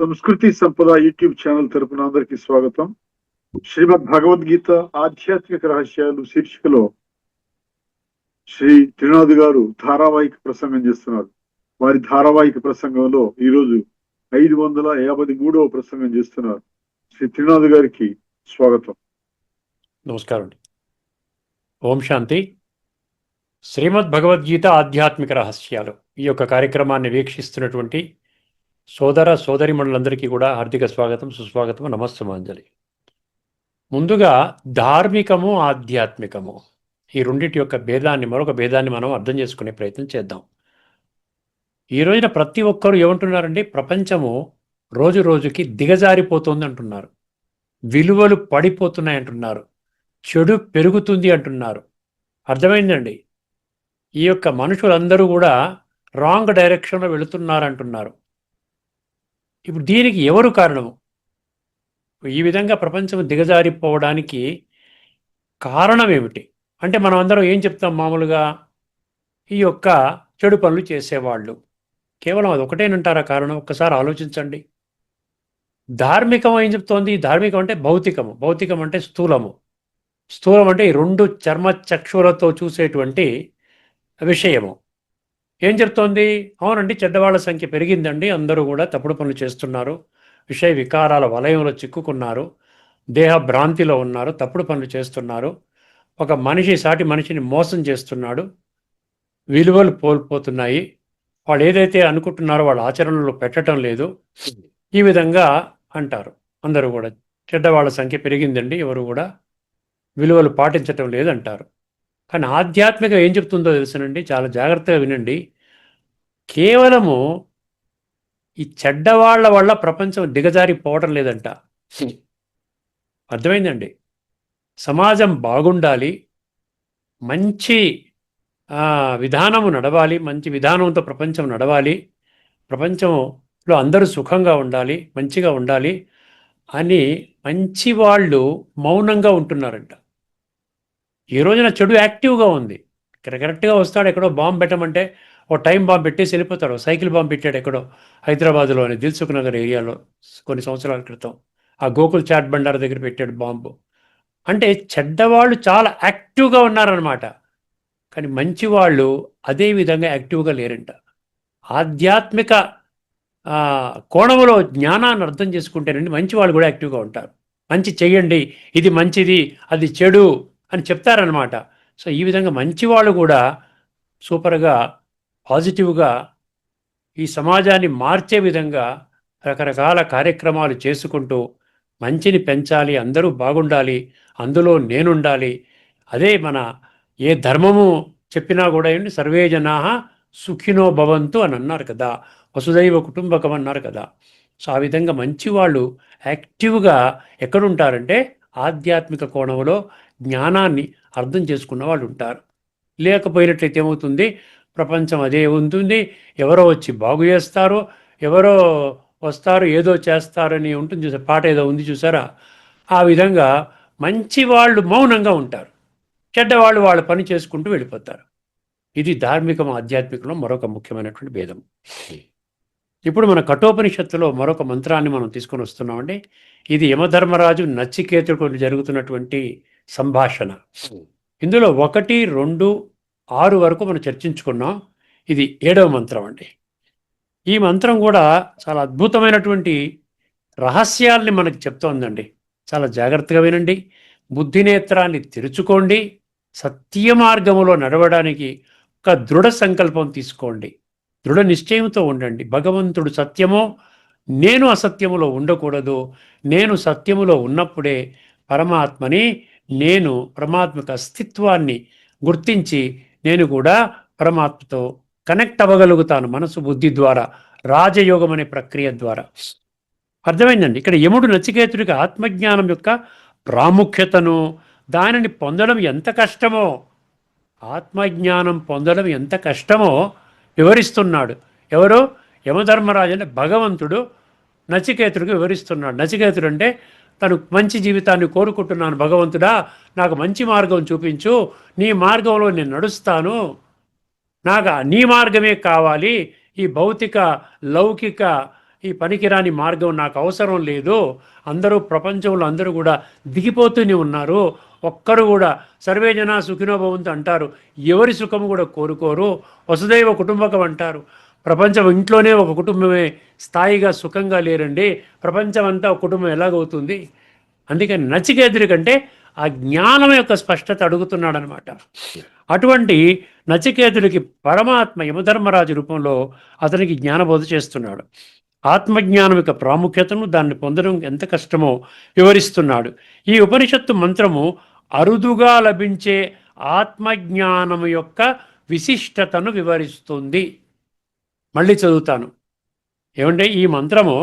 సంస్కృతి సంపద YouTube channel తరపున అందరికీ స్వాగతం. శ్రీమద్ భగవద్గీత ఆధ్యాత్మిక రహస్యాలు శీర్షికలో శ్రీ త్రినాథ్ గారు ధారావాహిక ప్రసంగం చేస్తున్నారు. వారి ధారావాహిక ప్రసంగంలో ఈరోజు 553వ ప్రసంగం చేస్తున్నారు. శ్రీ త్రినాథ్ గారికి స్వాగతం. నమస్కారం అండి. ఓం శాంతి. శ్రీమద్ భగవద్గీత ఆధ్యాత్మిక రహస్యాలు ఈ యొక్క కార్యక్రమాన్ని వీక్షిస్తున్నటువంటి సోదర సోదరిమణులందరికీ కూడా హార్దిక స్వాగతం, సుస్వాగతం, నమస్తమాంజలి. ముందుగా ధార్మికము ఆధ్యాత్మికము ఈ రెండింటి యొక్క భేదాన్ని, మరొక భేదాన్ని మనం అర్థం చేసుకునే ప్రయత్నం చేద్దాం. ఈ రోజున ప్రతి ఒక్కరు ఏమంటున్నారండి? ప్రపంచము రోజు రోజుకి దిగజారిపోతుంది అంటున్నారు, విలువలు పడిపోతున్నాయి అంటున్నారు, చెడు పెరుగుతుంది అంటున్నారు. అర్థమైందండి? ఈ యొక్క మనుషులందరూ కూడా రాంగ్ డైరెక్షన్లో వెళుతున్నారంటున్నారు. ఇప్పుడు దీనికి ఎవరు కారణము? ఈ విధంగా ప్రపంచం దిగజారిపోవడానికి కారణం ఏమిటి అంటే, మనం అందరం ఏం చెప్తాం మామూలుగా? ఈ యొక్క చెడు పనులు చేసేవాళ్ళు. కేవలం అది ఒకటేనంటారా కారణం? ఒక్కసారి ఆలోచించండి. ధార్మికం ఏం చెప్తోంది? ధార్మికం అంటే భౌతికము, భౌతికం అంటే స్థూలము, స్థూలం అంటే ఈ రెండు చర్మ చక్షులతో చూసేటువంటి విషయము. ఏం చెప్తోంది? అవునండి, చెడ్డవాళ్ల సంఖ్య పెరిగిందండి, అందరూ కూడా తప్పుడు పనులు చేస్తున్నారు, విషయ వికారాల వలయంలో చిక్కుకున్నారు, దేహ భ్రాంతిలో ఉన్నారు, తప్పుడు పనులు చేస్తున్నారు, ఒక మనిషి సాటి మనిషిని మోసం చేస్తున్నాడు, విలువలు కోల్పోతున్నాయి, వాళ్ళు ఏదైతే అనుకుంటున్నారో వాళ్ళ ఆచరణలో పెట్టడం లేదు, ఈ విధంగా అంటారు అందరూ కూడా. చెడ్డవాళ్ల సంఖ్య పెరిగిందండి, ఎవరు కూడా విలువలు పాటించటం లేదంటారు. కానీ ఆధ్యాత్మికం ఏం చెప్తుందో తెలుసునండి, చాలా జాగ్రత్తగా వినండి. కేవలము ఈ చెడ్డవాళ్ల వల్ల ప్రపంచం దిగజారిపోవటం లేదంట. అర్థమైందండి? సమాజం బాగుండాలి, మంచి విధానము నడవాలి, మంచి విధానంతో ప్రపంచం నడవాలి, ప్రపంచంలో అందరూ సుఖంగా ఉండాలి, మంచిగా ఉండాలి అని మంచి వాళ్ళు మౌనంగా ఉంటున్నారంట. ఈ రోజున చెడు యాక్టివ్గా ఉంది. కరెక్ట్గా వస్తాడు, ఎక్కడో బాంబు పెట్టమంటే ఓ టైం బాంబు పెట్టేసి వెళ్ళిపోతాడు. సైకిల్ బాంబు పెట్టాడు ఎక్కడో హైదరాబాద్లోని దిల్సుఖ్ నగర్ ఏరియాలో కొన్ని సంవత్సరాల క్రితం. ఆ గోకుల్ చాట్ బండార్ దగ్గర పెట్టాడు బాంబు. అంటే చెడ్డవాళ్ళు చాలా యాక్టివ్గా ఉన్నారనమాట. కానీ మంచివాళ్ళు అదే విధంగా యాక్టివ్గా లేరంట. ఆధ్యాత్మిక కోణంలో జ్ఞానాన్ని అర్థం చేసుకుంటేనండి మంచివాళ్ళు కూడా యాక్టివ్గా ఉంటారు. మంచి చెయ్యండి, ఇది మంచిది, అది చెడు అని చెప్తారనమాట. సో ఈ విధంగా మంచివాళ్ళు కూడా సూపర్గా, పాజిటివ్గా ఈ సమాజాన్ని మార్చే విధంగా రకరకాల కార్యక్రమాలు చేసుకుంటూ మంచిని పెంచాలి, అందరూ బాగుండాలి, అందులో నేనుండాలి. అదే మన ఏ ధర్మము చెప్పినా కూడా ఏంటి, సర్వే జనాః సుఖినో భవంతు అని అన్నారు కదా, వసుదైవ కుటుంబకం అన్నారు కదా. సో ఆ విధంగా మంచివాళ్ళు యాక్టివ్గా ఎక్కడుంటారంటే ఆధ్యాత్మిక కోణంలో జ్ఞానాన్ని అర్థం చేసుకున్న వాళ్ళు ఉంటారు. లేకపోయినట్లయితే ఏమవుతుంది? ప్రపంచం అదే ఉంటుంది, ఎవరో వచ్చి బాగు చేస్తారు, ఎవరో వస్తారు ఏదో చేస్తారని ఉంటుంది చూసారా, పాట ఏదో ఉంది చూసారా? ఆ విధంగా మంచి వాళ్ళు మౌనంగా ఉంటారు, చెడ్డవాళ్ళు వాళ్ళ పని చేసుకుంటూ వెళ్ళిపోతారు. ఇది ధార్మికం ఆధ్యాత్మికంలో మరొక ముఖ్యమైనటువంటి భేదం. ఇప్పుడు మన కఠోపనిషత్తులో మరొక మంత్రాన్ని మనం తీసుకొని వస్తున్నామండి. ఇది యమధర్మరాజు నచికేతుడికి జరుగుతున్నటువంటి సంభాషణ. ఇందులో 1, 2, 6 వరకు మనం చర్చించుకున్నాం. ఇది 7వ మంత్రం అండి. ఈ మంత్రం కూడా చాలా అద్భుతమైనటువంటి రహస్యాల్ని మనకి చెప్తోందండి. చాలా జాగ్రత్తగా వినండి, బుద్ధినేత్రాన్ని తెరుచుకోండి, సత్య మార్గములో నడవడానికి ఒక దృఢ సంకల్పం తీసుకోండి, దృఢ నిశ్చయంతో ఉండండి. భగవంతుడు సత్యమో, నేను అసత్యములో ఉండకూడదు. నేను సత్యములో ఉన్నప్పుడే పరమాత్మని, నేను పరమాత్మక అస్తిత్వాన్ని గుర్తించి నేను కూడా పరమాత్మతో కనెక్ట్ అవ్వగలుగుతాను, మనసు బుద్ధి ద్వారా, రాజయోగం అనే ప్రక్రియ ద్వారా. అర్థమైందండి? ఇక్కడ యముడు నచికేతుడికి ఆత్మజ్ఞానం యొక్క ప్రాముఖ్యతను, దానిని పొందడం ఎంత కష్టమో, ఆత్మజ్ఞానం పొందడం ఎంత కష్టమో వివరిస్తున్నాడు. ఎవరు? యమధర్మరాజు అంటే భగవంతుడు నచికేతుడికి వివరిస్తున్నాడు. నచికేతుడు అంటే తను మంచి జీవితాన్ని కోరుకుంటున్నాను, భగవంతుడా నాకు మంచి మార్గం చూపించు, నీ మార్గంలో నేను నడుస్తాను, నాకు నీ మార్గమే కావాలి, ఈ భౌతిక లౌకిక ఈ పనికిరాని మార్గం నాకు అవసరం లేదు, అందరూ ప్రపంచంలో అందరూ కూడా దిగిపోతూనే ఉన్నారు, ఒక్కరు కూడా సర్వే జన సుఖినో భవంతు అంటారు, ఎవరి సుఖం కూడా కోరుకోరు, వసుదైవ కుటుంబకం అంటారు, ప్రపంచం ఇంట్లోనే ఒక కుటుంబమే స్థాయిగా సుఖంగా లేరండి, ప్రపంచం అంతా ఒక కుటుంబం ఎలాగవుతుంది. అందుకని నచికేతుడి కంటే ఆ జ్ఞానం యొక్క స్పష్టత అడుగుతున్నాడనమాట. అటువంటి నచికేతుడికి పరమాత్మ యమధర్మరాజు రూపంలో అతనికి జ్ఞానబోధ చేస్తున్నాడు. ఆత్మజ్ఞానం యొక్క ప్రాముఖ్యతను, దాన్ని పొందడం ఎంత కష్టమో వివరిస్తున్నాడు. ఈ ఉపనిషత్తు మంత్రము అరుదుగా లభించే ఆత్మజ్ఞానం యొక్క విశిష్టతను వివరిస్తుంది. మళ్ళీ చదువుతాను. ఏమంటే ఈ మంత్రము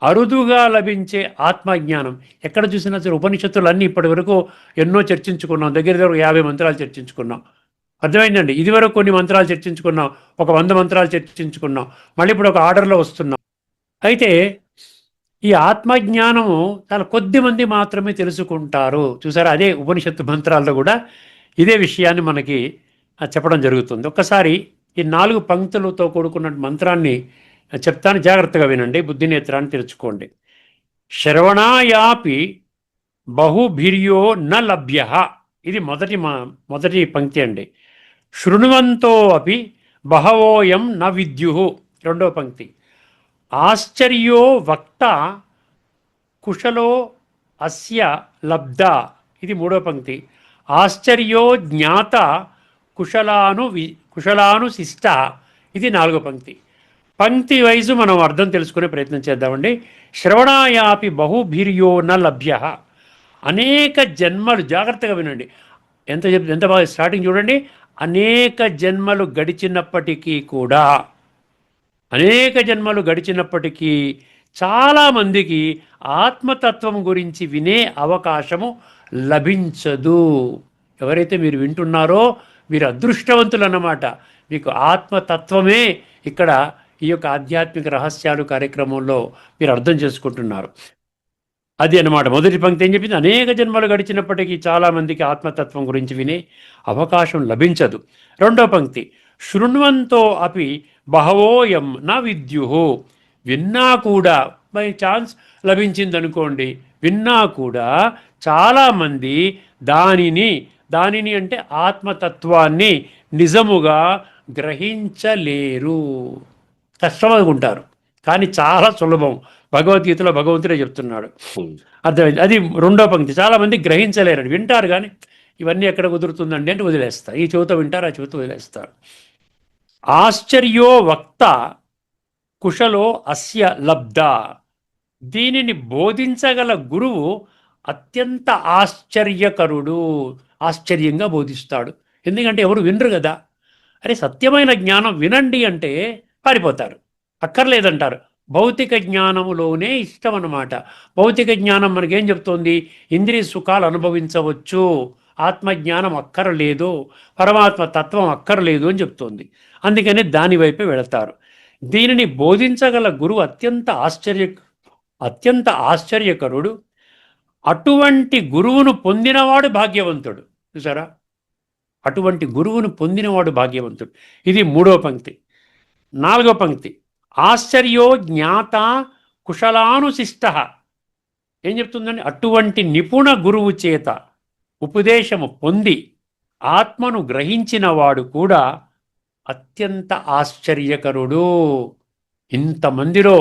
అరుదుగా లభించే ఆత్మజ్ఞానం. ఎక్కడ చూసినా సరే ఉపనిషత్తులన్నీ ఇప్పటి వరకు ఎన్నో చర్చించుకున్నాం, దగ్గర 50 మంత్రాలు చర్చించుకున్నాం. అర్థమైందండి. ఇదివరకు కొన్ని మంత్రాలు చర్చించుకున్నాం, ఒక 100 మంత్రాలు చర్చించుకున్నాం, మళ్ళీ ఇప్పుడు ఒక ఆర్డర్లో వస్తున్నాం. అయితే ఈ ఆత్మజ్ఞానము చాలా కొద్ది మంది మాత్రమే తెలుసుకుంటారు. చూసారా, అదే ఉపనిషత్తు మంత్రాల్లో కూడా ఇదే విషయాన్ని మనకి చెప్పడం జరుగుతుంది. ఒక్కసారి ఈ 4 పంక్తులతో కూడుకున్న మంత్రాన్ని చెప్తాను, జాగ్రత్తగా వినండి, బుద్ధినేత్రాన్ని తెరుచుకోండి. శ్రవణాయాపి బహుభిర్యో న లభ్య, ఇది మొదటి పంక్తి అండి. శృణువంతో అపి బహవోయం న విద్యు, రెండో పంక్తి. ఆశ్చర్యో వక్త కుశలో అస్య లబ్ధ, ఇది మూడో పంక్తి. ఆశ్చర్యో జ్ఞాత కుశలానుశిష్ట, ఇది నాలుగో పంక్తి. పంక్తి వైజు మనం అర్థం తెలుసుకునే ప్రయత్నం చేద్దామండి. శ్రవణాయాపి బహుభిర్యో న లభ్య, అనేక జన్మలు, జాగ్రత్తగా వినండి, ఎంత బాగా స్టార్టింగ్ చూడండి. అనేక జన్మలు గడిచినప్పటికీ కూడా, అనేక జన్మలు గడిచినప్పటికీ చాలామందికి ఆత్మతత్వం గురించి వినే అవకాశము లభించదు. ఎవరైతే మీరు వింటున్నారో మీరు అదృష్టవంతులు అన్నమాట. మీకు ఆత్మతత్వమే ఇక్కడ ఈ యొక్క ఆధ్యాత్మిక రహస్యాలు కార్యక్రమంలో మీరు అర్థం చేసుకుంటున్నారు. అది అన్నమాట. మొదటి పంక్తి ఏం చెప్పింది? అనేక జన్మలు గడిచినప్పటికీ చాలామందికి ఆత్మతత్వం గురించి వినే అవకాశం లభించదు. రెండో పంక్తి, శృణ్వంతో అపి బహవోయం నా విద్యు, విన్నా కూడా, బై ఛాన్స్ లభించిందనుకోండి, విన్నా కూడా చాలామంది దానిని అంటే ఆత్మతత్వాన్ని నిజముగా గ్రహించలేరు, కష్టమనుకుంటారు. కానీ చాలా సులభం. భగవద్గీతలో భగవంతుడే చెప్తున్నాడు. అర్థమైంది. అది రెండో పంక్తి. చాలామంది గ్రహించలేరండి, వింటారు కానీ ఇవన్నీ ఎక్కడ కుదురుతుందండి అంటే వదిలేస్తారు. ఈ చెవితో వింటారు, ఆ చెవితో వదిలేస్తారు. ఆశ్చర్యో వక్త కుశలో అస్య లబ్ధ, దీనిని బోధించగల గురువు అత్యంత ఆశ్చర్యకరుడు, ఆశ్చర్యంగా బోధిస్తాడు. ఎందుకంటే ఎవరు వినరు కదా. అరే సత్యమైన జ్ఞానం వినండి అంటే పారిపోతారు, అక్కర్లేదంటారు. భౌతిక జ్ఞానములోనే ఇష్టం అన్నమాట. భౌతిక జ్ఞానం మనకేం చెప్తోంది? ఇంద్రియ సుఖాలు అనుభవించవచ్చు, ఆత్మజ్ఞానం అక్కర్లేదు, పరమాత్మ తత్వం అక్కర్లేదు అని చెప్తోంది. అందుకని దానివైపే వెళతారు. దీనిని బోధించగల గురువు అత్యంత ఆశ్చర్యకరుడు. అటువంటి గురువును పొందినవాడు భాగ్యవంతుడు. చూసారా, అటువంటి గురువును పొందినవాడు భాగ్యవంతుడు. ఇది మూడో పంక్తి. నాలుగో పంక్తి, ఆశ్చర్యో జ్ఞాత కుశలానుశిష్ట, ఏం చెప్తుందండి? అటువంటి నిపుణ గురువు చేత ఉపదేశము పొంది ఆత్మను గ్రహించిన వాడు కూడా అత్యంత ఆశ్చర్యకరుడు. ఇంతమందిలో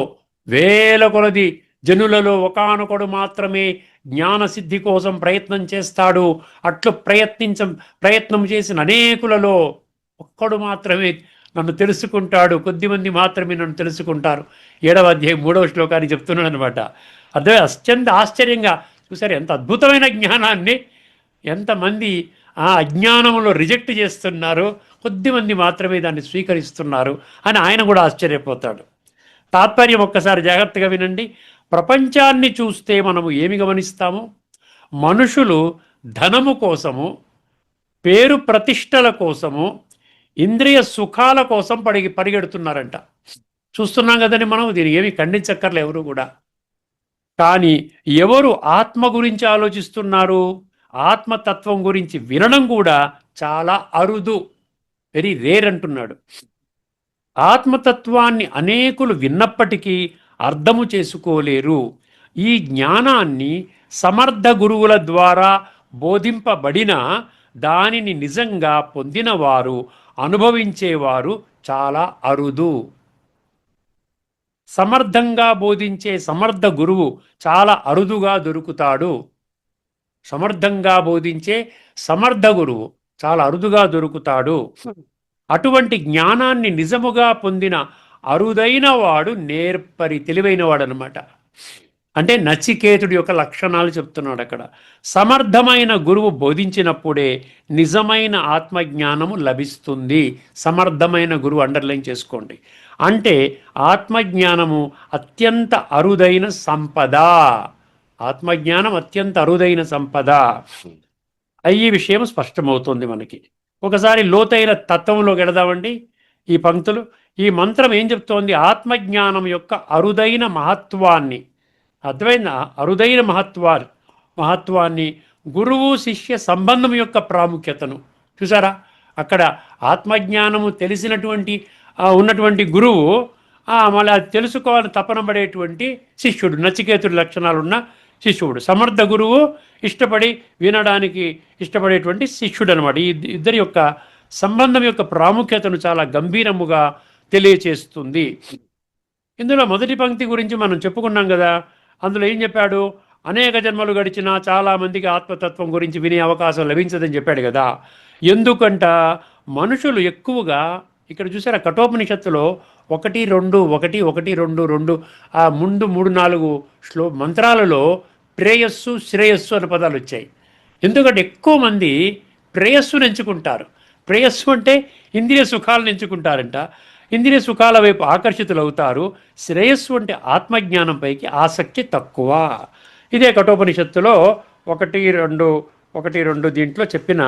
వేల కొలది జనులలో ఒకానొకడు మాత్రమే జ్ఞానసిద్ధి కోసం ప్రయత్నం చేస్తాడు. అట్లు ప్రయత్నం చేసిన అనేకులలో ఒక్కడు మాత్రమే నన్ను తెలుసుకుంటాడు, కొద్దిమంది మాత్రమే నన్ను తెలుసుకుంటారు. 7వ అధ్యాయం 3వ శ్లోకాన్ని చెప్తున్నాడు అనమాట. అదే అత్యంత ఆశ్చర్యంగా చూసారు, ఎంత అద్భుతమైన జ్ఞానాన్ని ఎంతమంది ఆ అజ్ఞానంలో రిజెక్ట్ చేస్తున్నారు, కొద్దిమంది మాత్రమే దాన్ని స్వీకరిస్తున్నారు అని ఆయన కూడా ఆశ్చర్యపోతాడు. తాత్పర్యం ఒక్కసారి జాగ్రత్తగా వినండి. ప్రపంచాన్ని చూస్తే మనము ఏమి గమనిస్తాము? మనుషులు ధనము కోసము, పేరు ప్రతిష్టల కోసము, ఇంద్రియ సుఖాల కోసం పరిగెడుతున్నారంట. చూస్తున్నాం కదండి మనం. దీన్ని ఏమి ఖండించక్కర్లే ఎవరు కూడా. కానీ ఎవరు ఆత్మ గురించి ఆలోచిస్తున్నారు, ఆత్మతత్వం గురించి వినడం కూడా చాలా అరుదు, వెరీ రేర్ అంటున్నాడు. ఆత్మతత్వాన్ని అనేకులు విన్నప్పటికీ అర్థము చేసుకోలేరు. ఈ జ్ఞానాన్ని సమర్థ గురువుల ద్వారా బోధింపబడిన దానిని నిజంగా పొందినవారు, అనుభవించేవారు చాలా అరుదు. సమర్థంగా బోధించే సమర్థ గురువు చాలా అరుదుగా దొరుకుతాడు. సమర్థంగా బోధించే సమర్థ గురువు చాలా అరుదుగా దొరుకుతాడు. అటువంటి జ్ఞానాన్ని నిజముగా పొందిన అరుదైన వాడు నేర్పరి తెలివైన వాడు అనమాట. అంటే నచికేతుడి యొక్క లక్షణాలు చెప్తున్నాడు అక్కడ. సమర్థమైన గురువు బోధించినప్పుడే నిజమైన ఆత్మజ్ఞానము లభిస్తుంది. సమర్థమైన గురువు అండర్లైన్ చేసుకోండి. అంటే ఆత్మజ్ఞానము అత్యంత అరుదైన సంపద. ఆత్మజ్ఞానం అత్యంత అరుదైన సంపద. ఈ విషయం స్పష్టమవుతుంది మనకి. ఒకసారి లోతైన తత్వంలోకి వెళదామండి. ఈ పంక్తులు, ఈ మంత్రం ఏం చెప్తోంది? ఆత్మజ్ఞానం యొక్క అరుదైన మహత్వాన్ని, అరుదైన మహత్వాన్ని, గురువు శిష్య సంబంధం యొక్క ప్రాముఖ్యతను చూసారా? అక్కడ ఆత్మజ్ఞానము తెలిసినటువంటి ఉన్నటువంటి గురువు మళ్ళీ అది తెలుసుకోవాలని తపన పడేటువంటి శిష్యుడు, నచికేతుడి లక్షణాలున్న శిష్యుడు. సమర్థ గురువు ఇష్టపడి వినడానికి ఇష్టపడేటువంటి శిష్యుడు అనమాట. ఈ ఇద్దరి యొక్క సంబంధం యొక్క ప్రాముఖ్యతను చాలా గంభీరముగా తెలియచేస్తుంది. ఇందులో మొదటి పంక్తి గురించి మనం చెప్పుకున్నాం కదా. అందులో ఏం చెప్పాడు? అనేక జన్మలు గడిచినా చాలామందికి ఆత్మతత్వం గురించి వినే అవకాశం లభించదని చెప్పాడు కదా. ఎందుకంట మనుషులు ఎక్కువగా ఇక్కడ చూసారా, కఠోపనిషత్తులో 1, 2, 1, 1, 2, 2 ఆ ముందు 3, 4 మంత్రాలలో ప్రేయస్సు శ్రేయస్సు అనే పదాలు వచ్చాయి. ఎందుకంటే ఎక్కువ మంది ప్రేయస్సును ఎంచుకుంటారు. ప్రేయస్సు అంటే ఇంద్రియ సుఖాలను ఎంచుకుంటారంట. ఇంద్రియ సుఖాల వైపు ఆకర్షితులవుతారు. శ్రేయస్సు అంటే ఆత్మజ్ఞానంపైకి ఆసక్తి తక్కువ. ఇదే కఠోపనిషత్తులో 1, 2 దీంట్లో చెప్పిన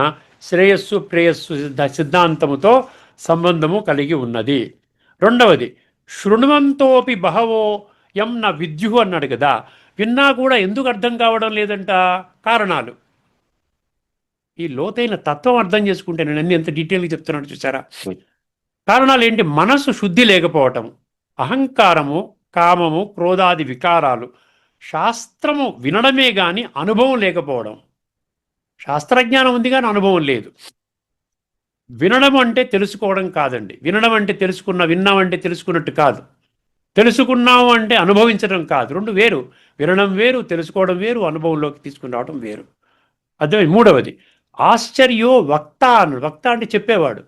శ్రేయస్సు ప్రేయస్సు సిద్ధాంతముతో సంబంధము కలిగి ఉన్నది. రెండవది, శృణ్వంతోపి బహవో యం న విద్యు అన్నాడు కదా. విన్నా కూడా ఎందుకు అర్థం కావడం లేదంట? కారణాలు. ఈ లోతైన తత్వం అర్థం చేసుకుంటే నేను అన్ని ఎంత డీటెయిల్గా చెప్తున్నాడు చూసారా. కారణాలు ఏంటి? మనసు శుద్ధి లేకపోవటం, అహంకారము, కామము, క్రోధాది వికారాలు, శాస్త్రము వినడమే కానీ అనుభవం లేకపోవడం. శాస్త్రజ్ఞానం ఉంది కానీ అనుభవం లేదు. వినడం అంటే తెలుసుకోవడం కాదండి. వినడం అంటే విన్నాం అంటే తెలుసుకున్నట్టు కాదు. తెలుసుకున్నాము అంటే అనుభవించడం కాదు. రెండు వేరు. వినడం వేరు, తెలుసుకోవడం వేరు, అనుభవంలోకి తీసుకుని రావడం వేరు. అర్థమైంది. మూడవది, ఆశ్చర్యో వక్త అన్నాడు. వక్త అంటే చెప్పేవాడు.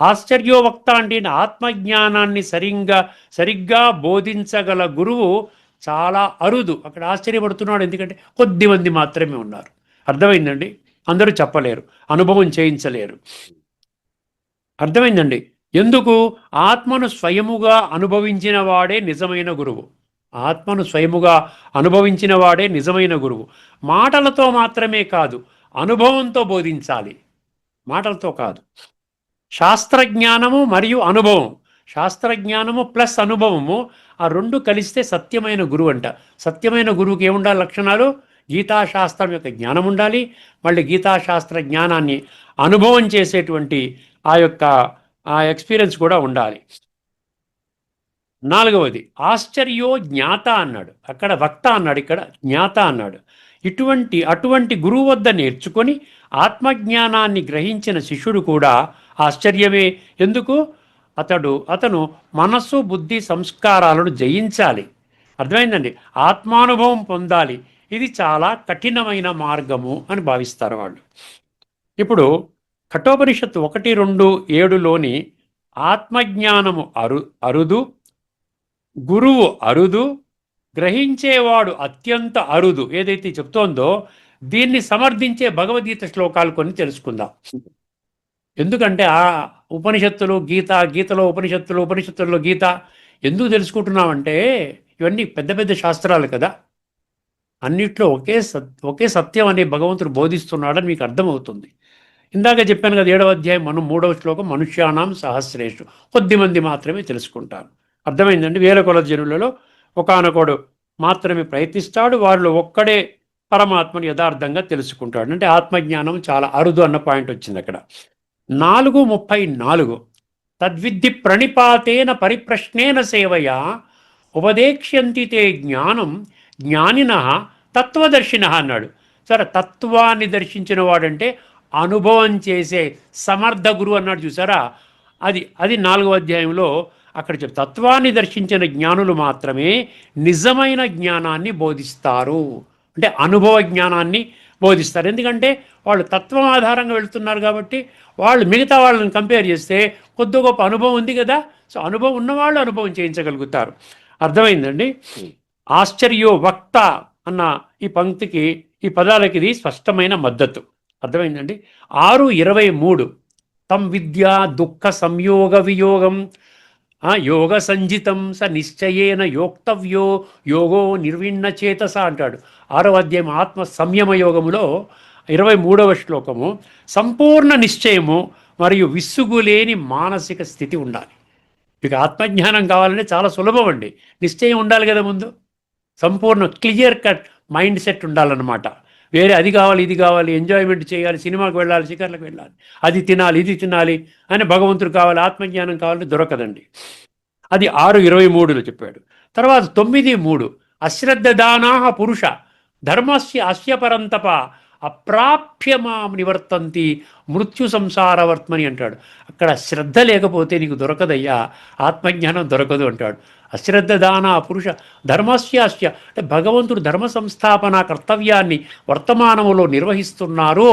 ఆశ్చర్యో వక్త అంటే ఆత్మజ్ఞానాన్ని సరిగ్గా బోధించగల గురువు చాలా అరుదు. అక్కడ ఆశ్చర్యపడుతున్నాడు, ఎందుకంటే కొద్దిమంది మాత్రమే ఉన్నారు. అర్థమైందండి? అందరూ చెప్పలేరు, అనుభవం చేయించలేరు. అర్థమైందండి? ఎందుకు? ఆత్మను స్వయముగా అనుభవించిన వాడే నిజమైన గురువు. ఆత్మను స్వయముగా అనుభవించిన వాడే నిజమైన గురువు. మాటలతో మాత్రమే కాదు, అనుభవంతో బోధించాలి. మాటలతో కాదు. శాస్త్రజ్ఞానము మరియు అనుభవం, శాస్త్రజ్ఞానము ప్లస్ అనుభవము, ఆ రెండు కలిస్తే సత్యమైన గురువు అంట. సత్యమైన గురువుకి ఏముండాలి లక్షణాలు? గీతాశాస్త్రం యొక్క జ్ఞానం ఉండాలి. మళ్ళీ గీతాశాస్త్ర జ్ఞానాన్ని అనుభవం చేసేటువంటి ఆ ఎక్స్పీరియన్స్ కూడా ఉండాలి. నాలుగవది, ఆశ్చర్యో జ్ఞాత అన్నాడు. అక్కడ వక్త అన్నాడు, ఇక్కడ జ్ఞాత అన్నాడు. అటువంటి గురువు వద్ద నేర్చుకొని ఆత్మజ్ఞానాన్ని గ్రహించిన శిష్యుడు కూడా ఆశ్చర్యమే. ఎందుకు? అతను మనస్సు, బుద్ధి, సంస్కారాలను జయించాలి. అర్థమైందండి? ఆత్మానుభవం పొందాలి. ఇది చాలా కఠినమైన మార్గము అని భావిస్తారు వాళ్ళు. ఇప్పుడు కఠోపనిషత్తు 1:2-7లోని ఆత్మజ్ఞానము అరుదు, గురువు అరుదు, గ్రహించేవాడు అత్యంత అరుదు ఏదైతే చెప్తోందో దీన్ని సమర్థించే భగవద్గీత శ్లోకాలు కొన్ని తెలుసుకుందాం. ఎందుకంటే ఆ ఉపనిషత్తులు, గీతలో ఉపనిషత్తుల్లో గీత ఎందుకు తెలుసుకుంటున్నామంటే ఇవన్నీ పెద్ద పెద్ద శాస్త్రాలు కదా. అన్నిట్లో ఒకే సత్యం అనే భగవంతుడు బోధిస్తున్నాడని మీకు అర్థమవుతుంది. ఇందాక చెప్పాను కదా, 7వ అధ్యాయం 3వ శ్లోకం, మనుష్యానాం సహస్రేషు, కొద్దిమంది మాత్రమే తెలుసుకుంటారు. అర్థమైందండి? వేల కొలది జనులలో ఒకానొకడు మాత్రమే ప్రయత్నిస్తాడు, వారిలో ఒక్కడే పరమాత్మను యథార్థంగా తెలుసుకుంటాడు. అంటే ఆత్మజ్ఞానం చాలా అరుదు అన్న పాయింట్ వచ్చింది అక్కడ. 4:34 తద్విద్ధి ప్రణిపాతేన పరిప్రశ్నేన సేవయా ఉపదేక్ష్యంతి తే జ్ఞానం జ్ఞానిన తత్వదర్శిన అన్నాడు. సరే, తత్వాన్ని దర్శించిన వాడంటే అనుభవం చేసే సమర్థ గురువు అన్నాడు చూసారా, అది అది 4వ అధ్యాయంలో అక్కడ తత్వాన్ని దర్శించిన జ్ఞానులు మాత్రమే నిజమైన జ్ఞానాన్ని బోధిస్తారు. అంటే అనుభవ జ్ఞానాన్ని బోధిస్తారు. ఎందుకంటే వాళ్ళు తత్వం ఆధారంగా వెళ్తున్నారు కాబట్టి. వాళ్ళు మిగతా వాళ్ళని కంపేర్ చేస్తే కొద్ది గొప్ప అనుభవం ఉంది కదా, సో అనుభవం ఉన్నవాళ్ళు అనుభవం చేయించగలుగుతారు. అర్థమైందండి. ఆశ్చర్యో వక్త అన్న ఈ పంక్తికి, ఈ పదాలకి ఇది స్పష్టమైన మద్దతు. అర్థమైందండి. 6:23 తం విద్యా దుఃఖ సంయోగ వియోగం యోగ సంజితం స నిశ్చయేన యోక్తవ్యో యోగో నిర్విణ్ణ చేతస అంటాడు. 6వ అధ్యాయం ఆత్మ సంయమ యోగములో 23వ శ్లోకము. సంపూర్ణ నిశ్చయము మరియు విసుగులేని మానసిక స్థితి ఉండాలి. మీకు ఆత్మజ్ఞానం కావాలంటే చాలా సులభం అండి. నిశ్చయం ఉండాలి కదా ముందు. సంపూర్ణ క్లియర్ కట్ మైండ్ సెట్ ఉండాలన్నమాట. వేరే అది కావాలి ఇది కావాలి, ఎంజాయ్మెంట్ చేయాలి, సినిమాకి వెళ్ళాలి, శిఖర్లకు వెళ్ళాలి, అది తినాలి ఇది తినాలి అని భగవంతుడు కావాలి, ఆత్మజ్ఞానం కావాలంటే దొరకదండి. అది 6:23లో చెప్పాడు. తర్వాత 9:3 అశ్రద్ధదానా పురుష ధర్మస్య అస్య పరంతప అప్రాప్యమాం నివర్తంతి మృత్యు సంసారవర్త్మని అంటాడు. అక్కడ శ్రద్ధ లేకపోతే నీకు దొరకదయ్యా, ఆత్మజ్ఞానం దొరకదు అంటాడు. అశ్రద్ధదాన పురుష ధర్మస్య అస్య అంటే భగవంతుడు ధర్మ సంస్థాపన కర్తవ్యాన్ని వర్తమానములో నిర్వహిస్తున్నారు.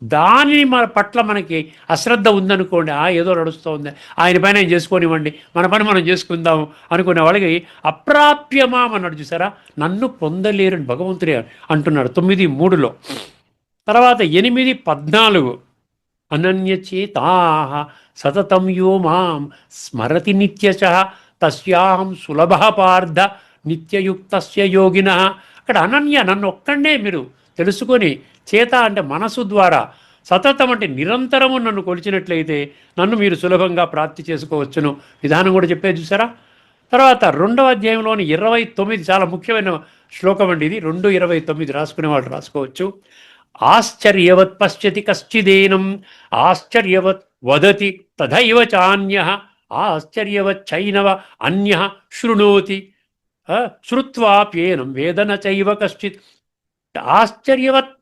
దాని పట్ల మనకి అశ్రద్ధ ఉందనుకోండి, ఏదో నడుస్తుంది, ఆయన పైన ఆయన చేసుకోనివ్వండి, మన పని మనం చేసుకుందాము అనుకునే వాళ్ళకి అప్రాప్యమాం అన్నాడు చూసారా, నన్ను పొందలేరని భగవంతుడే అంటున్నాడు 9:3లో. తర్వాత 8:14 అనన్యచేతాః సతతం యో మాం స్మరతి నిత్యశః తస్యాహం సులభ పార్థ నిత్యయుక్తస్య యోగినః. అక్కడ అనన్య, నన్ను ఒక్కడే మీరు తెలుసుకొని, చేత అంటే మనసు ద్వారా, సతతం అంటే నిరంతరము నన్ను కొలిచినట్లయితే నన్ను మీరు సులభంగా ప్రాప్తి చేసుకోవచ్చును విధానం కూడా చెప్పేది చూసారా. తర్వాత 2వ అధ్యాయంలోని 29 చాలా ముఖ్యమైన శ్లోకం అండి ఇది. 2:29 రాసుకునే వాళ్ళు రాసుకోవచ్చు. ఆశ్చర్యవత్ పశ్యతి కశ్చిదేనం ఆశ్చర్యవత్ వదతి తథైవ చాన్యః ఆశ్చర్యవచ్చైనవ అన్యః శృణోతి శ్రుత్వాప్యేనం వేదన చైవ కశ్చిత్. ఆశ్చర్యవత్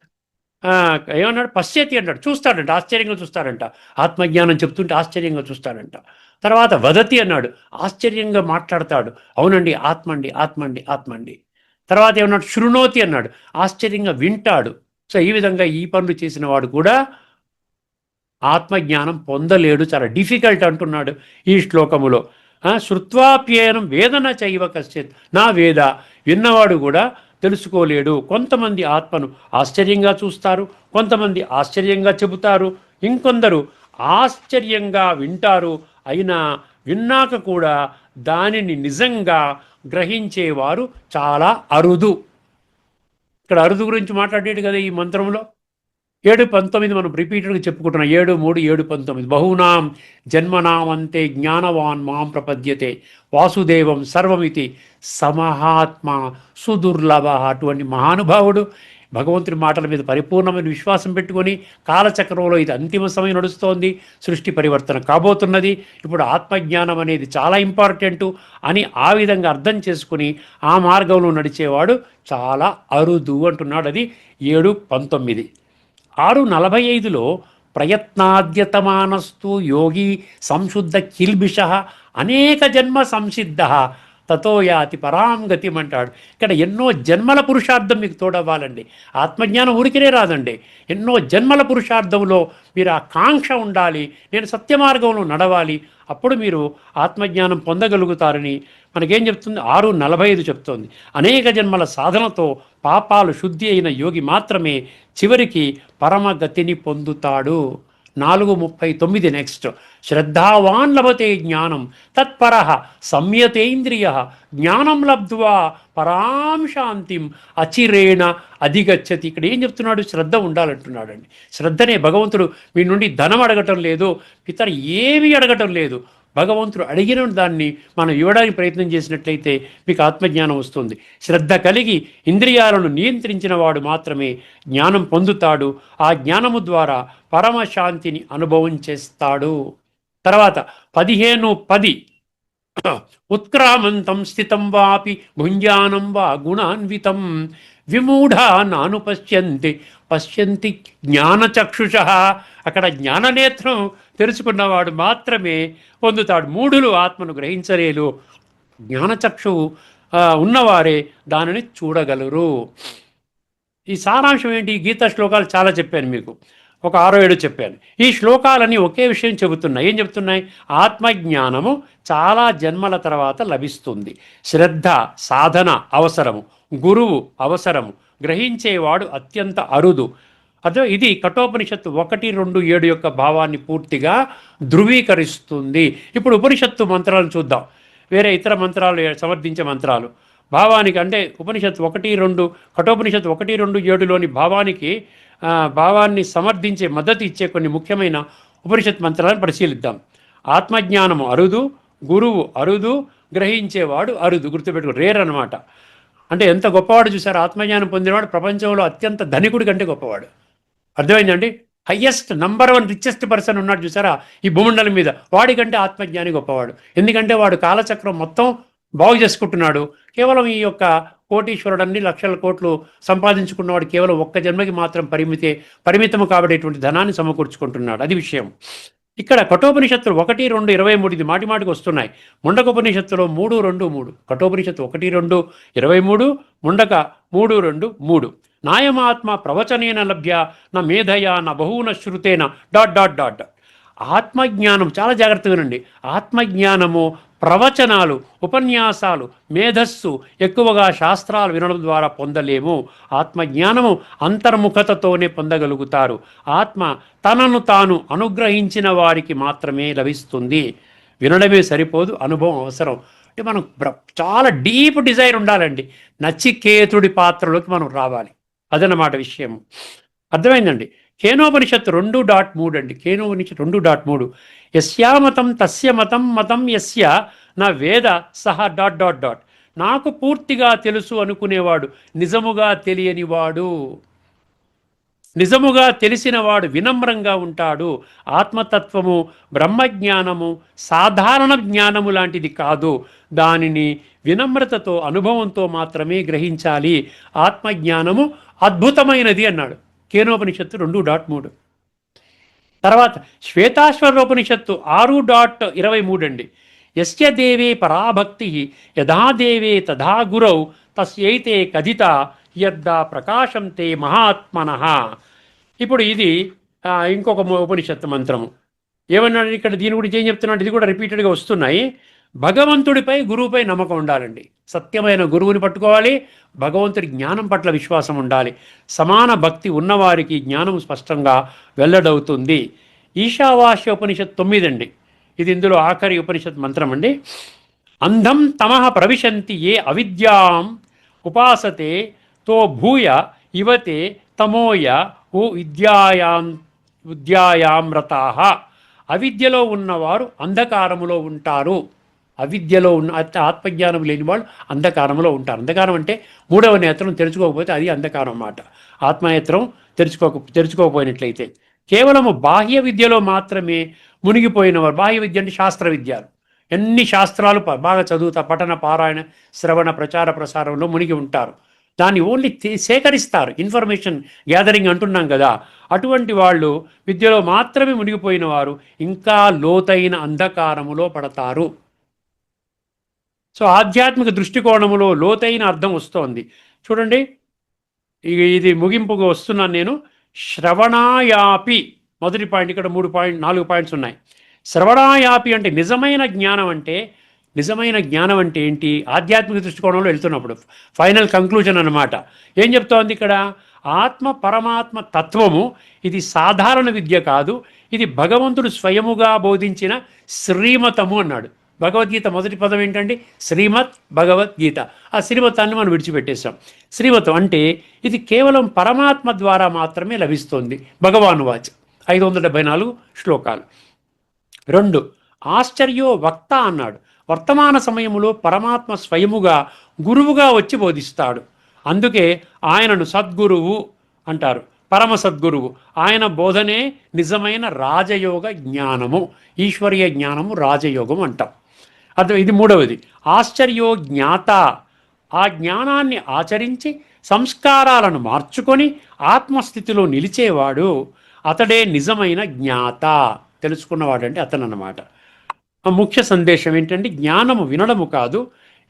ఏమన్నాడు, పశ్యతి అంటాడు, చూస్తాడంట, ఆశ్చర్యంగా చూస్తాడంట, ఆత్మజ్ఞానం చెప్తుంటే ఆశ్చర్యంగా చూస్తాడంట. తర్వాత వదతి అన్నాడు, ఆశ్చర్యంగా మాట్లాడతాడు, అవునండి ఆత్మండి ఆత్మండి ఆత్మండి. తర్వాత ఏమన్నాడు, శృణోతి అన్నాడు, ఆశ్చర్యంగా వింటాడు. సో ఈ విధంగా ఈ పనులు చేసిన వాడు కూడా ఆత్మజ్ఞానం పొందలేడు, చాలా డిఫికల్ట్ అంటున్నాడు ఈ శ్లోకములో. శృత్వాప్యేనం వేదన చైవ కశ్చిత్ నా వేద, విన్నవాడు కూడా తెలుసుకోలేడు. కొంతమంది ఆత్మను ఆశ్చర్యంగా చూస్తారు, కొంతమంది ఆశ్చర్యంగా చెబుతారు, ఇంకొందరు ఆశ్చర్యంగా వింటారు, అయినా విన్నాక కూడా దానిని నిజంగా గ్రహించేవారు చాలా అరుదు. ఇక్కడ అరుదు గురించి మాట్లాడేది కదా ఈ మంత్రంలో. 7:19 మనం రిపీటెడ్గా చెప్పుకుంటున్నాం. 7:3 7:19 బహూనాం జన్మనామంతే జ్ఞానవాన్ మాం ప్రపద్యతే వాసుదేవం సర్వమితి సమహాత్మ సుదుర్లభ. అటువంటి మహానుభావుడు భగవంతుడి మాటల మీద పరిపూర్ణమైన విశ్వాసం పెట్టుకొని, కాలచక్రంలో ఇది అంతిమ సమయం నడుస్తోంది, సృష్టి పరివర్తన కాబోతున్నది, ఇప్పుడు ఆత్మజ్ఞానం అనేది చాలా ఇంపార్టెంటు అని ఆ విధంగా అర్థం చేసుకుని ఆ మార్గంలో నడిచేవాడు చాలా అరుదు అంటున్నాడు. అది 7:19. 6:45లో ప్రయత్నాద్యతమానస్తు యోగి సంశుద్ధ కిల్బిష అనేక జన్మ సంసిద్ధ తతో యాతి పరాం గతిం అంటాడు. ఇక్కడ ఎన్నో జన్మల పురుషార్థం మీకు తోడవ్వాలండి. ఆత్మజ్ఞానం ఊరికినే రాదండి. ఎన్నో జన్మల పురుషార్థంలో మీరు ఆ కాంక్ష ఉండాలి, నేను సత్య మార్గంలో నడవాలి, అప్పుడు మీరు ఆత్మజ్ఞానం పొందగలుగుతారని మనకేం చెప్తుంది, 6:45 చెప్తోంది. అనేక జన్మల సాధనతో పాపాలు శుద్ధి అయిన యోగి మాత్రమే చివరికి పరమగతిని పొందుతాడు. 4:39 నెక్స్ట్. శ్రద్ధావాన్ లభతే జ్ఞానం తత్పర సంయతేంద్రియ జ్ఞానం లబ్ధ్వా పరాం శాంతిం అచిరేణ అధిగచ్చతి. ఇక్కడ ఏం చెప్తున్నాడు, శ్రద్ధ ఉండాలంటున్నాడండి. శ్రద్ధనే భగవంతుడు మీ నుండి ధనం అడగటం లేదు, ఇతర ఏమీ అడగటం లేదు. భగవంతుడు అడిగిన దాన్ని మనం ఇవ్వడానికి ప్రయత్నం చేసినట్లయితే మీకు ఆత్మజ్ఞానం వస్తుంది. శ్రద్ధ కలిగి ఇంద్రియాలను నియంత్రించిన వాడు మాత్రమే జ్ఞానం పొందుతాడు. ఆ జ్ఞానము ద్వారా పరమశాంతిని అనుభవం చేస్తాడు. తర్వాత 15:10 ఉత్క్రామంతం స్థితం వాపి భుంజానం వా గుణాన్వితం విమూఢా నాను పశ్యంతి పశ్యంతి జ్ఞానచక్షుష. అక్కడ జ్ఞాననేత్రం తెరుచుకున్నవాడు మాత్రమే పొందుతాడు. మూఢులు ఆత్మను గ్రహించలేరు. జ్ఞానచక్షువు ఉన్నవారే దానిని చూడగలరు. ఈ సారాంశం ఏంటి? గీతా శ్లోకాలు చాలా చెప్పాను మీకు, ఒక 6-7 చెప్పాను. ఈ శ్లోకాలన్నీ ఒకే విషయం చెబుతున్నాయి. ఏం చెబుతున్నాయి? ఆత్మజ్ఞానము చాలా జన్మల తర్వాత లభిస్తుంది. శ్రద్ధ సాధన అవసరము, గురువు అవసరము, గ్రహించేవాడు అత్యంత అరుదు. అదే ఇది కఠోపనిషత్తు 1-2-7 యొక్క భావాన్ని పూర్తిగా ధృవీకరిస్తుంది. ఇప్పుడు ఉపనిషత్తు మంత్రాలను చూద్దాం. వేరే ఇతర మంత్రాలు సమర్థించే మంత్రాలు భావానికి, అంటే ఉపనిషత్తు 1-2 కఠోపనిషత్తు 1-2-7లోని భావాన్ని సమర్థించే మద్దతు ఇచ్చే కొన్ని ముఖ్యమైన ఉపనిషత్ మంత్రాలను పరిశీలిద్దాం. ఆత్మజ్ఞానము అరుదు, గురువు అరుదు, గ్రహించేవాడు అరుదు. గుర్తుపెట్టుకో, రేర్ అనమాట. అంటే ఎంత గొప్పవాడు చూసారు? ఆత్మజ్ఞానం పొందినవాడు ప్రపంచంలో అత్యంత ధనికుడి కంటే గొప్పవాడు. అర్థమైందండి? హయ్యెస్ట్ నంబర్ 1 రిచెస్ట్ పర్సన్ ఉన్నాడు చూసారా ఈ భూమండలం మీద, వాడికంటే ఆత్మజ్ఞాని గొప్పవాడు. ఎందుకంటే వాడు కాలచక్రం మొత్తం బాగు చేసుకుంటున్నాడు. కేవలం ఈ యొక్క కోటీశ్వరుడు అన్ని లక్షల కోట్లు సంపాదించుకున్నవాడు కేవలం ఒక్క జన్మకి మాత్రం పరిమితము కాబడేటువంటి ధనాన్ని సమకూర్చుకుంటున్నాడు. అది విషయం. ఇక్కడ కఠోపనిషత్తులు 1-2-23 ఇది మాటిమాటికి వస్తున్నాయి. ముండకోపనిషత్తులో 3-2-3, కఠోపనిషత్తు 1-2-23, ముండక 3-2-3. నాయమాత్మ ప్రవచనేన లభ్య నా మేధయా నా బహూన శృతేన ... ఆత్మజ్ఞానం చాలా జాగ్రత్తగా వినండి. ఆత్మజ్ఞానము ప్రవచనాలు, ఉపన్యాసాలు, మేధస్సు, ఎక్కువగా శాస్త్రాలు వినడం ద్వారా పొందలేము. ఆత్మజ్ఞానము అంతర్ముఖతతోనే పొందగలుగుతారు. ఆత్మ తనను తాను అనుగ్రహించిన వారికి మాత్రమే లభిస్తుంది. వినడమే సరిపోదు, అనుభవం అవసరం. అంటే మనం చాలా డీప్ డిజైర్ ఉండాలండి. నచికేతుడి పాత్రలోకి మనం రావాలి. అదన్నమాట విషయం. అర్థమైందండి? కేనోపనిషత్తు 2.3 అండి. కేనోపనిషత్తు 2.3 యస్యామతం తస్య మతం మతం యస్య నా వేద సహ ... నాకు పూర్తిగా తెలుసు అనుకునేవాడు నిజముగా తెలియనివాడు. నిజముగా తెలిసినవాడు వినమ్రంగా ఉంటాడు. ఆత్మతత్వము బ్రహ్మజ్ఞానము సాధారణ జ్ఞానము లాంటిది కాదు. దానిని వినమ్రతతో అనుభవంతో మాత్రమే గ్రహించాలి. ఆత్మజ్ఞానము అద్భుతమైనది అన్నాడు కేనోపనిషత్తు 2.3. తర్వాత శ్వేతాశ్వరోపనిషత్తు 6.23 అండి. యస్య దేవే పరాభక్తి యథా దేవే తథా గురౌ తస్యైతే కథిత యద్దా ప్రకాశం తే మహాత్మనః. ఇప్పుడు ఇది ఇంకొక ఉపనిషత్తు మంత్రము. ఏమన్నాడు ఇక్కడ? దీని గురించి ఏం చెప్తున్నాడు? ఇది కూడా రిపీటెడ్గా వస్తున్నాయి. భగవంతుడిపై గురువుపై నమ్మకం ఉండాలండి. సత్యమైన గురువుని పట్టుకోవాలి. భగవంతుడి జ్ఞానం పట్ల విశ్వాసం ఉండాలి. సమాన భక్తి ఉన్నవారికి జ్ఞానం స్పష్టంగా వెల్లడవుతుంది. ఈశావాస్య ఉపనిషత్ 9 అండి. ఇది ఇందులో ఆఖరి ఉపనిషత్ మంత్రం అండి. అంధం తమః ప్రవిశంతి ఏ అవిద్యాం ఉపాసతే తో భూయ ఇవతే తమోయ ఓ విద్యాయాం రతాః. అవిద్యలో ఉన్నవారు అంధకారములో ఉంటారు. అవిద్యలో ఉన్న ఆత్మజ్ఞానం లేని వాళ్ళు అంధకారంలో ఉంటారు. అంధకారం అంటే మూడవ నేత్రం తెరుచుకోకపోతే అది అంధకారం అన్నమాట. ఆత్మనేత్రం తెరుచుకోకపోయినట్లయితే కేవలము బాహ్య విద్యలో మాత్రమే మునిగిపోయిన వారు. బాహ్య విద్య అంటే శాస్త్ర విద్యలు, ఎన్ని శాస్త్రాలు బాగా చదువుతా పఠన పారాయణ శ్రవణ ప్రచార ప్రసారంలో మునిగి ఉంటారు. దాన్ని ఓన్లీ సేకరిస్తారు. ఇన్ఫర్మేషన్ గ్యాదరింగ్ అంటున్నాం కదా. అటువంటి వాళ్ళు విద్యలో మాత్రమే మునిగిపోయిన వారు ఇంకా లోతైన అంధకారములో పడతారు. సో ఆధ్యాత్మిక దృష్టికోణములో లోతైన అర్థం వస్తోంది. చూడండి, ఇది ముగింపుగా వస్తున్నాను నేను. శ్రవణాయాపి మొదటి పాయింట్. ఇక్కడ 4 పాయింట్స్ ఉన్నాయి. శ్రవణాయాపి అంటే నిజమైన జ్ఞానం అంటే ఏంటి? ఆధ్యాత్మిక దృష్టికోణంలో వెళ్తున్నప్పుడు ఫైనల్ కంక్లూజన్ అన్నమాట. ఏం చెప్తోంది ఇక్కడ? ఆత్మ పరమాత్మ తత్వము ఇది సాధారణ విద్య కాదు. ఇది భగవంతుడు స్వయముగా బోధించిన శ్రీమతము అన్నాడు. భగవద్గీత మొదటి పదం ఏంటండి? శ్రీమత్ భగవద్గీత. ఆ శ్రీమతాన్ని మనం విడిచిపెట్టేశాం. శ్రీమతం అంటే ఇది కేవలం పరమాత్మ ద్వారా మాత్రమే లభిస్తుంది. భగవానువాచ 574 శ్లోకాలు. 2 ఆశ్చర్యో వక్త అన్నాడు. వర్తమాన సమయములో పరమాత్మ స్వయముగా గురువుగా వచ్చి బోధిస్తాడు. అందుకే ఆయనను సద్గురువు అంటారు, పరమ సద్గురువు. ఆయన బోధనే నిజమైన రాజయోగ జ్ఞానము, ఈశ్వరీయ జ్ఞానము రాజయోగం అంటాం. అర్థం. ఇది మూడవది. ఆశ్చర్యో జ్ఞాత, ఆ జ్ఞానాన్ని ఆచరించి సంస్కారాలను మార్చుకొని ఆత్మస్థితిలో నిలిచేవాడు అతడే నిజమైన జ్ఞాత. తెలుసుకున్నవాడంటే అతను అన్నమాట. ఆ ముఖ్య సందేశం ఏంటంటే జ్ఞానము వినడము కాదు,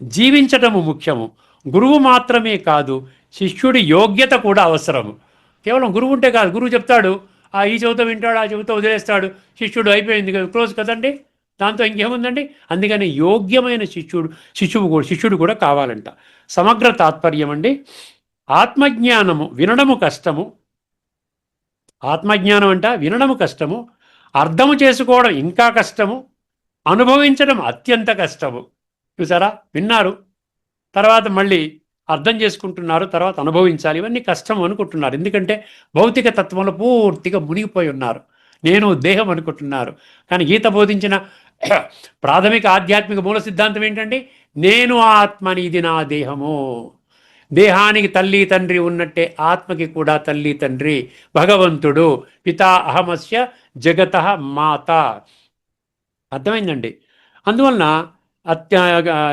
జీవించటము ముఖ్యము. గురువు మాత్రమే కాదు, శిష్యుడి యోగ్యత కూడా అవసరము. కేవలం గురువు ఉంటే కాదు. గురువు చెప్తాడు, ఈ చెబుతా వింటాడు, ఆ చెబుతా వదిలేస్తాడు, శిష్యుడు అయిపోయింది కదా, క్లోజ్ కదండి, దాంతో ఇంకేముందండి. అందుకని యోగ్యమైన శిష్యుడు కూడా కావాలంట. సమగ్ర తాత్పర్యం అండి, ఆత్మజ్ఞానము వినడము కష్టము. ఆత్మజ్ఞానం అంట వినడము కష్టము, అర్థము చేసుకోవడం ఇంకా కష్టము, అనుభవించడం అత్యంత కష్టము. చూసారా, విన్నారు, తర్వాత మళ్ళీ అర్థం చేసుకుంటున్నారు, తర్వాత అనుభవించాలి. ఇవన్నీ కష్టం అనుకుంటున్నారు. ఎందుకంటే భౌతిక తత్వంలో పూర్తిగా మునిగిపోయి ఉన్నారు. నేను దేహం అనుకుంటున్నారు. కానీ గీత బోధించిన ప్రాథమిక ఆధ్యాత్మిక మూల సిద్ధాంతం ఏంటండి? నేను ఆత్మని, ఇది నా దేహము. దేహానికి తల్లి తండ్రి ఉన్నట్టే ఆత్మకి కూడా తల్లి తండ్రి భగవంతుడు. పితా అహమస్య జగత మాత. అర్థమైందండి. అందువలన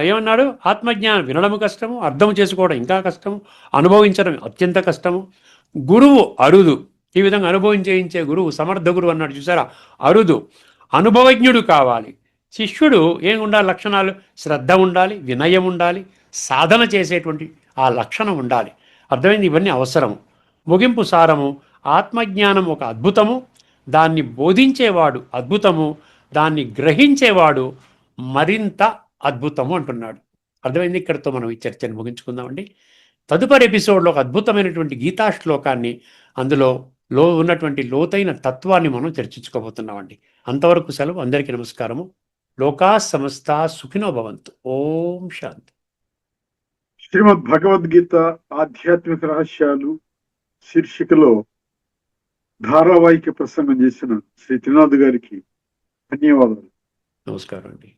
ఏమన్నాడు? ఆత్మజ్ఞానం వినడం కష్టము, అర్థం చేసుకోవడం ఇంకా కష్టము, అనుభవించడం అత్యంత కష్టము. గురువు అరుదు. ఈ విధంగా అనుభవించేయించే గురువు సమర్థ గురువు అన్నాడు చూసారా, అరుదు. అనుభవజ్ఞుడు కావాలి. శిష్యుడు ఏం ఉండాలి? లక్షణాలు: శ్రద్ధ ఉండాలి, వినయం ఉండాలి, సాధన చేసేటువంటి ఆ లక్షణం ఉండాలి. అర్థమైంది? ఇవన్నీ అవసరము. ముగింపు సారము: ఆత్మజ్ఞానం ఒక అద్భుతము, దాన్ని బోధించేవాడు అద్భుతము, దాన్ని గ్రహించేవాడు మరింత అద్భుతము అంటున్నాడు. అర్థమైంది? ఇక్కడితో మనం ఈ చర్చను ముగించుకుందామండి. తదుపరి ఎపిసోడ్లో ఒక అద్భుతమైనటువంటి గీతా శ్లోకాన్ని, అందులో ఉన్నటువంటి లోతైన తత్వాన్ని మనం చర్చించుకోబోతున్నామండి. అంతవరకు సెలవు. అందరికీ నమస్కారము. లోకా సమస్త సుఖినో భవంతు. ఓం శాంతి. శ్రీమద్ భగవద్గీత ఆధ్యాత్మిక రహస్యాలు శీర్షికలో ధారావాహిక ప్రసంగం చేసిన శ్రీ త్రినాథ్ గారికి ధన్యవాదాలు. నమస్కారం అండి.